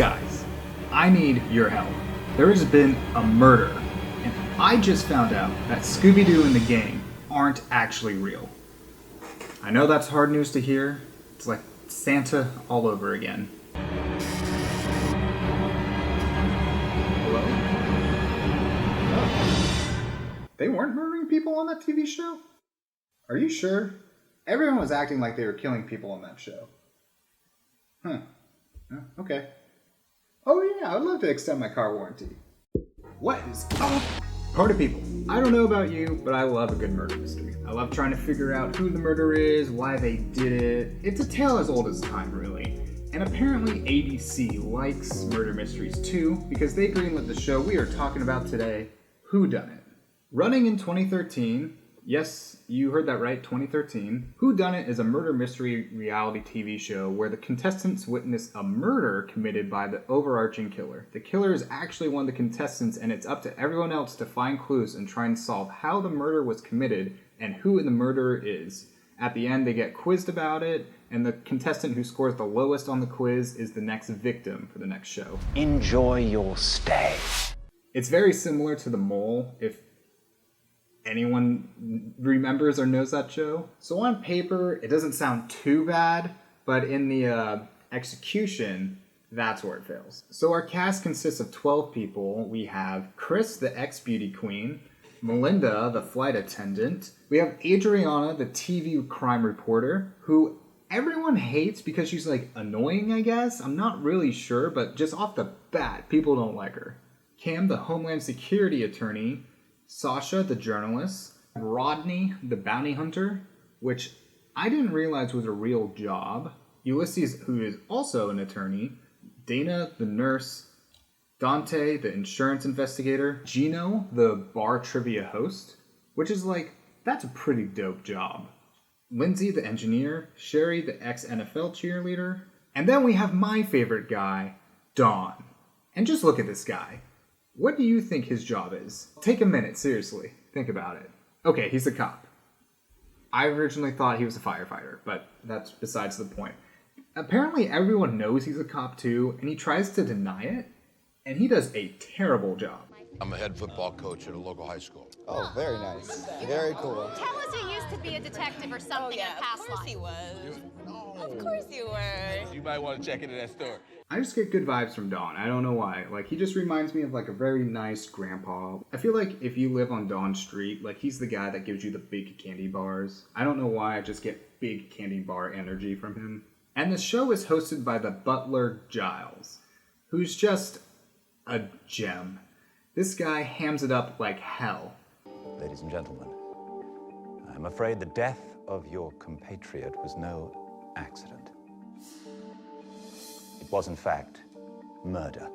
Guys, I need your help. There has been a murder, and I just found out that Scooby-Doo and the gang aren't actually real. I know that's hard news to hear. It's like Santa all over again. Hello? Oh. They weren't murdering people on that TV show? Are you sure? Everyone was acting like they were killing people on that show. Huh. Okay. Oh yeah, I'd love to extend my car warranty. What is up? Party people, I don't know about you, but I love a good murder mystery. I love trying to figure out who the murderer is, why they did it. It's a tale as old as time, really. And apparently ABC likes murder mysteries too, because they greenlit the show we are talking about today, WhoDunnit. Running in 2013, yes, you heard that right, 2013. WhoDunnit is a murder mystery reality TV show where the contestants witness a murder committed by the overarching killer. The killer is actually one of the contestants, and it's up to everyone else to find clues and try and solve how the murder was committed and who the murderer is. At the end, they get quizzed about it, and the contestant who scores the lowest on the quiz is the next victim for the next show. Enjoy your stay. It's very similar to The Mole, if anyone remembers or knows that show. So on paper, it doesn't sound too bad, but in the execution, that's where it fails. So our cast consists of 12 people. We have Chris, the ex-beauty queen, Melinda, the flight attendant. We have Adriana, the TV crime reporter, who everyone hates because she's like annoying, I guess. I'm not really sure, but just off the bat, people don't like her. Cam, the Homeland Security attorney, Sasha, the journalist, Rodney, the bounty hunter, which I didn't realize was a real job, Ulysses, who is also an attorney, Dana, the nurse, Dante, the insurance investigator, Gino, the bar trivia host, which is like, that's a pretty dope job, Lindsay, the engineer, Sherry, the ex-NFL cheerleader, and then we have my favorite guy, Don. And just look at this guy. What do you think his job is? Take a minute, seriously. Think about it. Okay, he's a cop. I originally thought he was a firefighter, but that's besides the point. Apparently everyone knows he's a cop too, and he tries to deny it, and he does a terrible job. I'm a head football coach at a local high school. Oh, very nice. Very cool. Tell us you used to be a detective or something in a past life. Of course he was. Of course you were. You might want to check into that story. I just get good vibes from Don. I don't know why. Like, he just reminds me of like a very nice grandpa. I feel like if you live on Don Street, like he's the guy that gives you the big candy bars. I don't know why, I just get big candy bar energy from him. And the show is hosted by the butler Giles, who's just a gem. This guy hams it up like hell. Ladies and gentlemen, I'm afraid the death of your compatriot was no accident. It was, in fact, murder.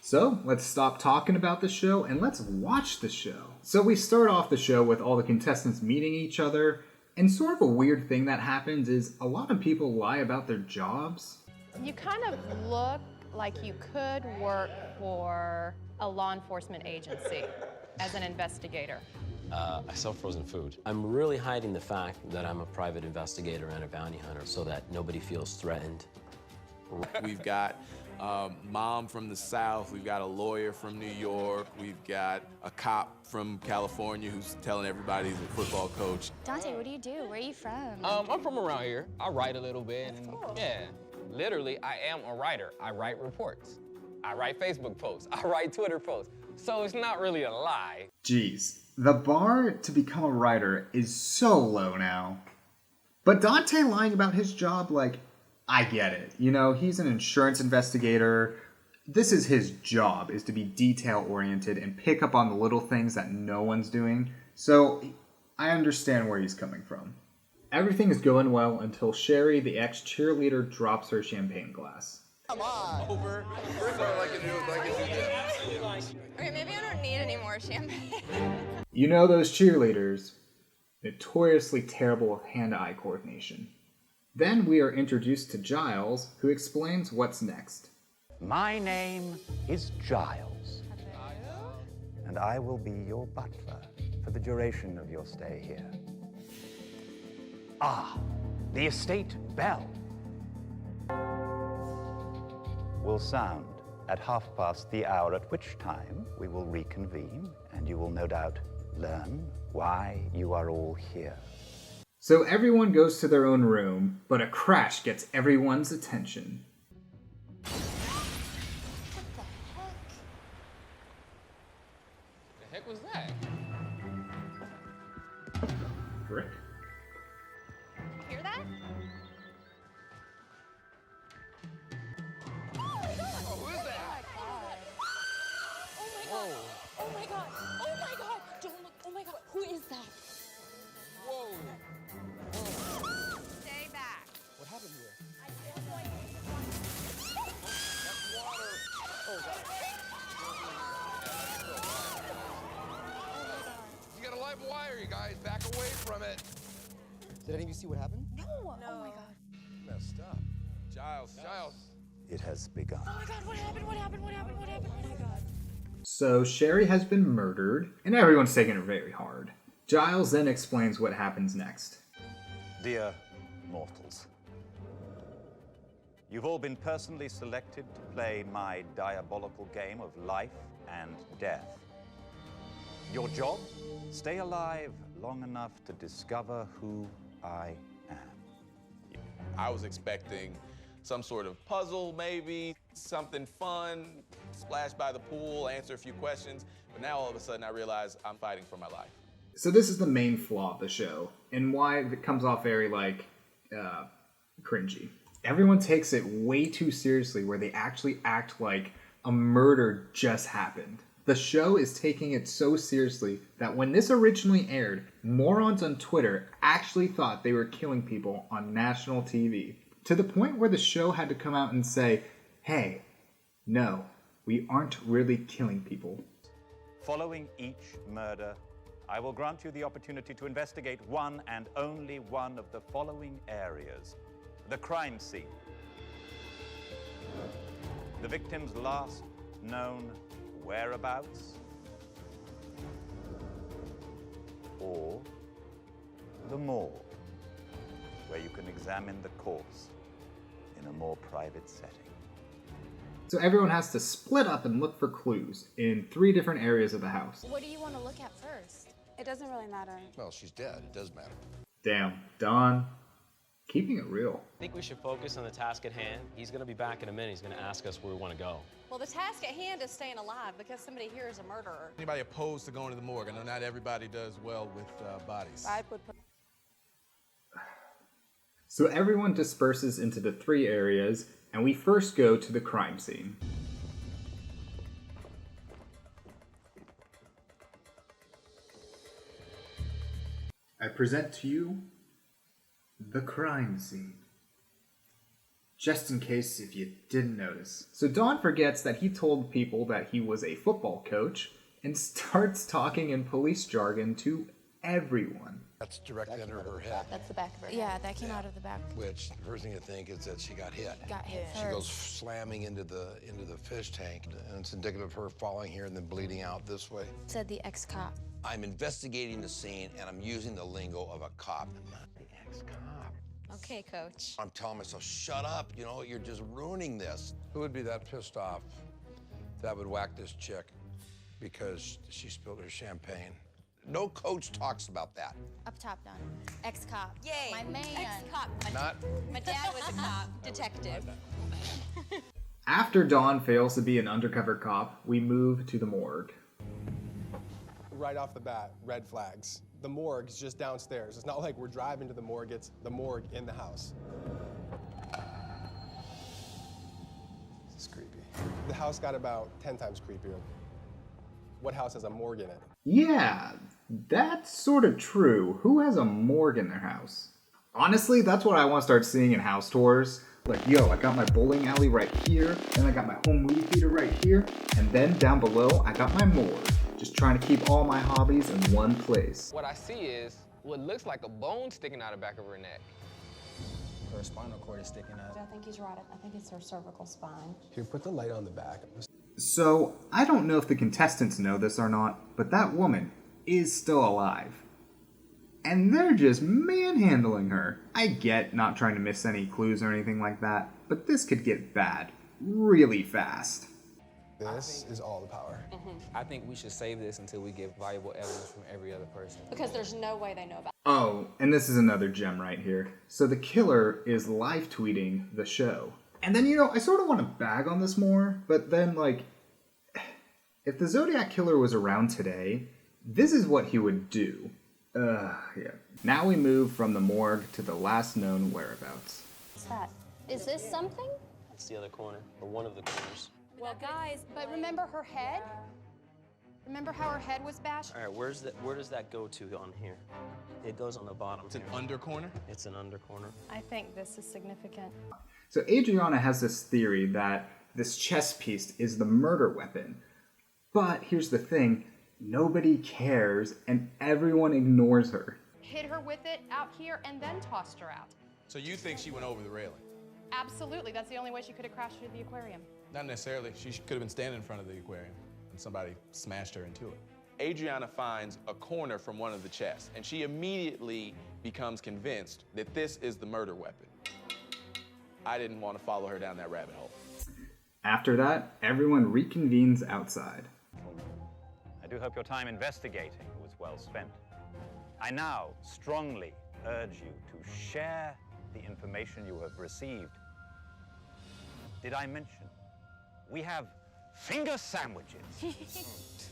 So, let's stop talking about the show and let's watch the show. So we start off the show with all the contestants meeting each other, and sort of a weird thing that happens is a lot of people lie about their jobs. You kind of look like you could work for a law enforcement agency as an investigator. I sell frozen food. I'm really hiding the fact that I'm a private investigator and a bounty hunter so that nobody feels threatened. We've got mom from the South, we've got a lawyer from New York, we've got a cop from California who's telling everybody he's a football coach. Dante, what do you do? Where are you from? I'm from around here. I write a little bit. And, cool. Yeah, literally, I am a writer. I write reports. I write Facebook posts. I write Twitter posts. So it's not really a lie. Jeez, the bar to become a writer is so low now. But Dante lying about his job, like, I get it. You know, he's an insurance investigator. This is his job, is to be detail-oriented and pick up on the little things that no one's doing. So, I understand where he's coming from. Everything is going well until Sherry, the ex-cheerleader, drops her champagne glass. Come on. Over. First I like it was Okay, maybe I don't need any more champagne. You know those cheerleaders, notoriously terrible with hand-eye coordination. Then we are introduced to Giles, who explains what's next. My name is Giles, and I will be your butler for the duration of your stay here. Ah, the estate bell will sound at 1/2 the hour, at which time we will reconvene, and you will no doubt learn why you are all here. So everyone goes to their own room, but a crash gets everyone's attention. The heck was that? Rick? Hear that? Who is that? Oh my god! Oh my god! Don't look! Oh my god! Who is that? Whoa. Stay back. What happened here? You got a live wire, you guys. Back away from it. Did any of you see what happened? No. Oh my god. Messed up. Giles. It has begun. Oh my god! What happened? What happened? What happened? What happened? Oh my god. So Sherry has been murdered, and everyone's taking it very hard. Giles then explains what happens next. Dear mortals, you've all been personally selected to play my diabolical game of life and death. Your job? Stay alive long enough to discover who I am. I was expecting some sort of puzzle, maybe, something fun, splash by the pool, answer a few questions, but now all of a sudden I realize I'm fighting for my life. So this is the main flaw of the show, and why it comes off very, cringy. Everyone takes it way too seriously, where they actually act like a murder just happened. The show is taking it so seriously that when this originally aired, morons on Twitter actually thought they were killing people on national TV. To the point where the show had to come out and say, hey, no, we aren't really killing people. Following each murder, I will grant you the opportunity to investigate one and only one of the following areas. The crime scene, the victim's last known whereabouts, or the morgue, where you can examine the corpse in a more private setting. So everyone has to split up and look for clues in 3 different areas of the house. What do you want to look at first? It doesn't really matter. Well, she's dead. It does matter. Damn, Don, keeping it real. I think we should focus on the task at hand. He's going to be back in a minute. He's going to ask us where we want to go. Well, the task at hand is staying alive because somebody here is a murderer. Anybody opposed to going to the morgue? I know not everybody does well with bodies. I would put So everyone disperses into the 3 areas, and we first go to the crime scene. I present to you the crime scene. Just in case if you didn't notice. So Don forgets that he told people that he was a football coach and starts talking in police jargon to everyone. That's directly under her head. That's the back of her head. Yeah, that came out of the back. Which the first thing to think is that she got hit. Got hit She goes first. slamming into the fish tank, and it's indicative of her falling here and then bleeding out this way. Said the ex-cop. I'm investigating the scene, and I'm using the lingo of a cop. I'm not the ex-cop. Okay, coach. I'm telling myself, shut up, you know, you're just ruining this. Who would be that pissed off that would whack this chick because she spilled her champagne? No coach talks about that. Up top, Don. Ex-cop. Yay. My man. Ex-cop. Not. My dad was a cop. Detective. After Don fails to be an undercover cop, we move to the morgue. Right off the bat, red flags. The morgue is just downstairs. It's not like we're driving to the morgue, it's the morgue in the house. This is creepy. The house got about 10 times creepier. What house has a morgue in it? Yeah, that's sort of true. Who has a morgue in their house? Honestly, that's what I want to start seeing in house tours. Like, yo, I got my bowling alley right here, and I got my home movie theater right here, and then down below, I got my morgue. Just trying to keep all my hobbies in one place. What I see is what looks like a bone sticking out the back of her neck. Her spinal cord is sticking out. I think he's right. I think it's her cervical spine. Here, put the light on the back. So, I don't know if the contestants know this or not, but that woman is still alive. And they're just manhandling her. I get not trying to miss any clues or anything like that, but this could get bad really fast. This is all the power. I think we should save this until we get valuable evidence from every other person. Because there's no way they know about Oh, and this is another gem right here. So the killer is live tweeting the show. And then, I sort of want to bag on this more, but then, if the Zodiac Killer was around today, this is what he would do. Yeah. Now we move from the morgue to the last known whereabouts. What's that? Is this something? It's the other corner, or one of the corners. Well, guys, but remember her head? Remember how her head was bashed? All right, where does that go to on here? It goes on the bottom. It's an under corner? It's an under corner. I think this is significant. So Adriana has this theory that this chess piece is the murder weapon. But here's the thing, nobody cares and everyone ignores her. Hit her with it out here and then tossed her out. So you think she went over the railing? Absolutely, that's the only way she could have crashed into the aquarium. Not necessarily. She could have been standing in front of the aquarium and somebody smashed her into it. Adriana finds a corner from one of the chests, and she immediately becomes convinced that this is the murder weapon. I didn't want to follow her down that rabbit hole. After that, everyone reconvenes outside. I do hope your time investigating was well spent. I now strongly urge you to share the information you have received. Did I mention we have finger sandwiches?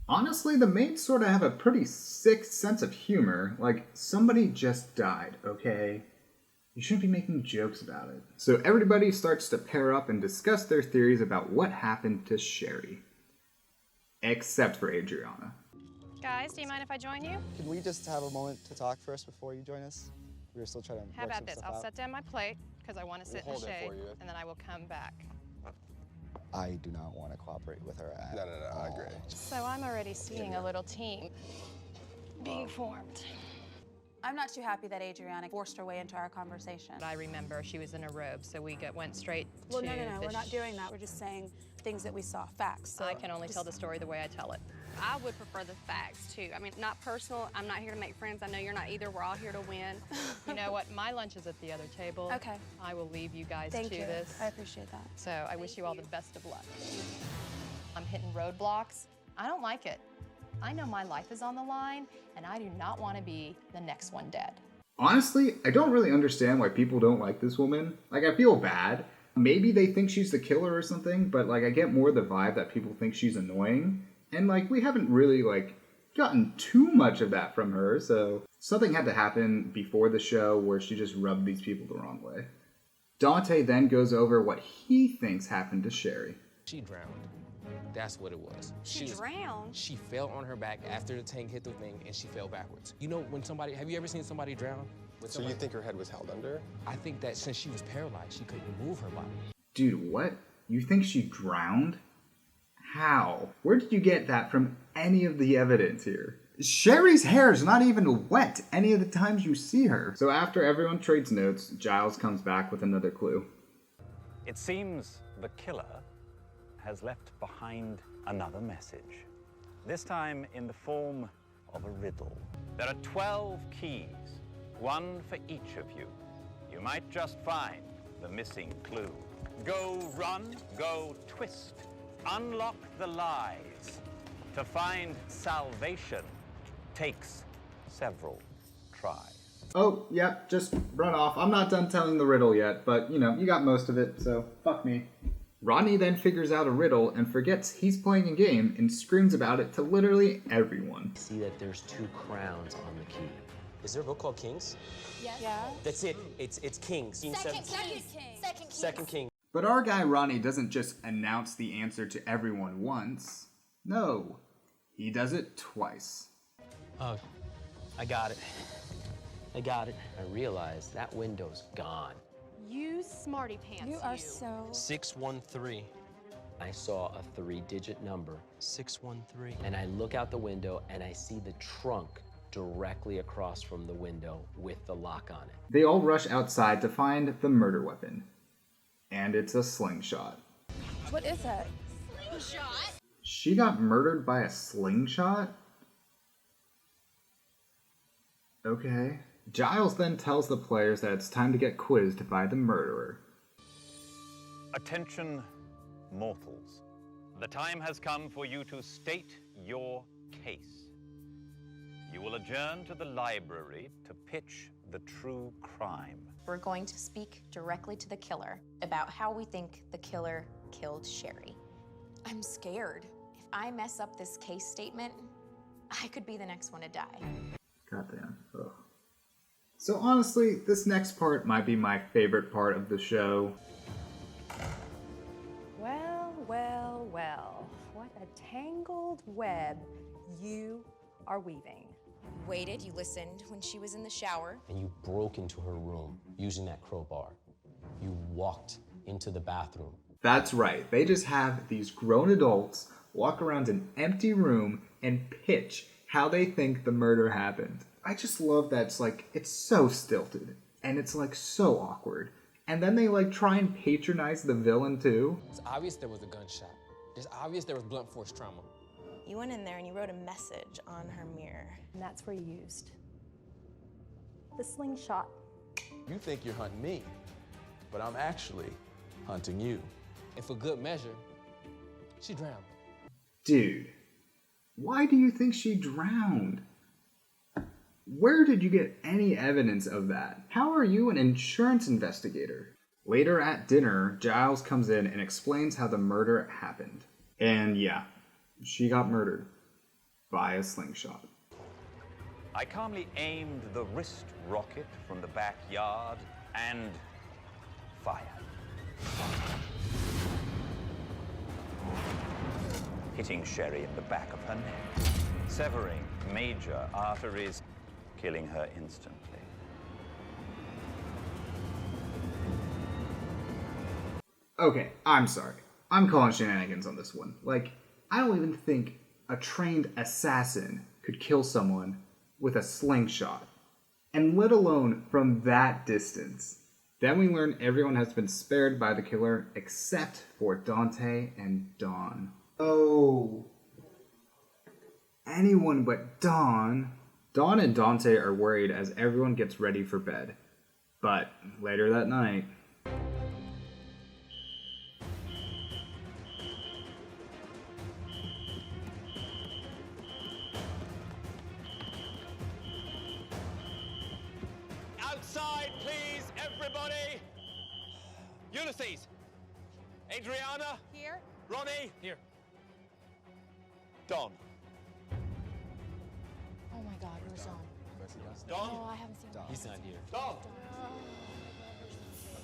Honestly, the maids sort of have a pretty sick sense of humor. Like, somebody just died, okay? You shouldn't be making jokes about it. So everybody starts to pair up and discuss their theories about what happened to Sherry. Except for Adriana. Guys, do you mind if I join you? Can we just have a moment to talk first before you join us? We were still trying to How work about some this? stuff I'll out. set down my plate because I want to sit in hold the it shade, for you. and then I will come back. I do not want to cooperate with her at No, I agree. So I'm already seeing a little team being formed. I'm not too happy that Adriana forced her way into our conversation. I remember she was in a robe, so we went straight Well, to no, the we're not doing that. We're just saying things that we saw, facts. So I can only tell the story the way I tell it. I would prefer the facts too. I mean, not personal. I'm not here to make friends. I know you're not either. We're all here to win. You know what? My lunch is at the other table. Okay. I will leave you guys Thank to you. this. I appreciate that. So I wish you all the best of luck. I'm hitting roadblocks. I don't like it. I know my life is on the line, and I do not want to be the next one dead. Honestly, I don't really understand why people don't like this woman. Like, I feel bad. Maybe they think she's the killer or something, but, I get more the vibe that people think she's annoying. And, we haven't really, gotten too much of that from her, so something had to happen before the show where she just rubbed these people the wrong way. Dante then goes over what he thinks happened to Sherry. She drowned. That's what it was. She drowned? She fell on her back after the tank hit the thing, and she fell backwards. You know, have you ever seen somebody drown? So you think her head was held under? I think that since she was paralyzed, she couldn't move her body. Dude, what? You think she drowned? How? Where did you get that from any of the evidence here? Sherry's hair is not even wet any of the times you see her. So after everyone trades notes, Giles comes back with another clue. It seems the killer has left behind another message, this time in the form of a riddle. There are 12 keys, one for each of you. You might just find the missing clue. Go run, go twist, unlock the lies. To find salvation takes several tries. Oh, yep, just run off. I'm not done telling the riddle yet, but, you got most of it, so fuck me. Rodney then figures out a riddle and forgets he's playing a game and screams about it to literally everyone. See that there's 2 crowns on the key. Is there a book called Kings? Yes. Yeah. That's it. It's Kings. Second King. But our guy Ronnie doesn't just announce the answer to everyone once. No, he does it twice. Oh, I got it. I realized that window's gone. You smarty pants. You are so... 613. I saw a 3-digit number, 613. And I look out the window and I see the trunk directly across from the window with the lock on it. They all rush outside to find the murder weapon. And it's a slingshot. What is it? Slingshot? She got murdered by a slingshot? Okay. Giles then tells the players that it's time to get quizzed by the murderer. Attention, mortals. The time has come for you to state your case. You will adjourn to the library to pitch the true crime. We're going to speak directly to the killer about how we think the killer killed Sherry. I'm scared. If I mess up this case statement, I could be the next one to die. Goddamn. Ugh. So honestly, this next part might be my favorite part of the show. Well, well, well. What a tangled web you are weaving. You waited, you listened when she was in the shower. And you broke into her room using that crowbar. You walked into the bathroom. That's right. They just have these grown adults walk around an empty room and pitch how they think the murder happened. I just love that it's so stilted and it's so awkward. And then they try and patronize the villain too. It's obvious there was a gunshot. It's obvious there was blunt force trauma. You went in there and you wrote a message on her mirror. And that's where you used the slingshot. You think you're hunting me, but I'm actually hunting you. And for good measure, she drowned. Dude, why do you think she drowned? Where did you get any evidence of that? How are you an insurance investigator? Later at dinner, Giles comes in and explains how the murder happened. And yeah, she got murdered by a slingshot. I calmly aimed the wrist rocket from the backyard and fired. Hitting Sherry in the back of her neck, severing major arteries, killing her instantly. Okay, I'm sorry. I'm calling shenanigans on this one. I don't even think a trained assassin could kill someone with a slingshot, and let alone from that distance. Then we learn everyone has been spared by the killer except for Dante and Dawn. Oh, anyone but Dawn. Dawn and Dante are worried as everyone gets ready for bed. But later that night... Outside, please, everybody! Ulysses! Adriana? Here? Ronnie? Here. Don. Oh my God, where's Don? Don? Oh, I haven't seen him. He's not here. Don!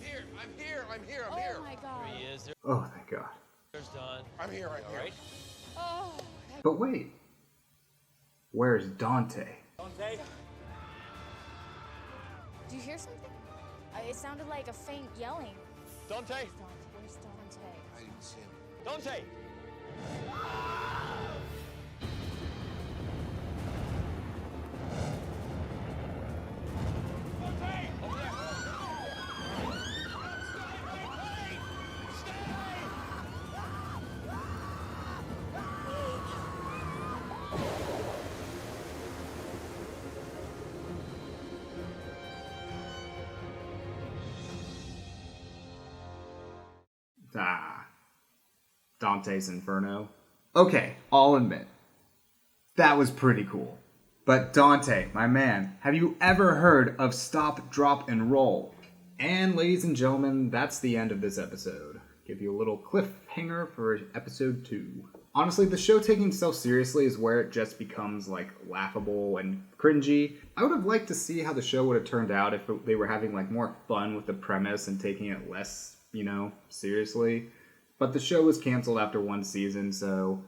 I'm here, I'm here, I'm here, I'm Oh here. my God. There he is. Oh, thank God. There's Don. I'm here, I'm here. Oh. But wait. Where's Dante? Dante? Do you hear something? It sounded like a faint yelling. Dante? Where's Dante? I didn't see him. Dante! Ah. Dante's Inferno. Okay, I'll admit. That was pretty cool. But Dante, my man, have you ever heard of stop, drop, and roll? And ladies and gentlemen, that's the end of this episode. Give you a little cliffhanger for episode 2. Honestly, the show taking itself seriously is where it just becomes laughable and cringy. I would have liked to see how the show would have turned out if they were having more fun with the premise and taking it less, seriously. But the show was canceled after 1 season, so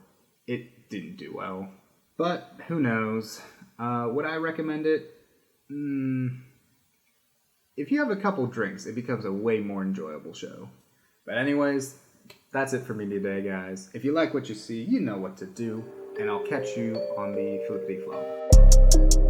it didn't do well. But who knows? Would I recommend it? If you have a couple drinks, it becomes a way more enjoyable show. But anyways, that's it for me today, guys. If you like what you see, you know what to do. And I'll catch you on the flippity flop.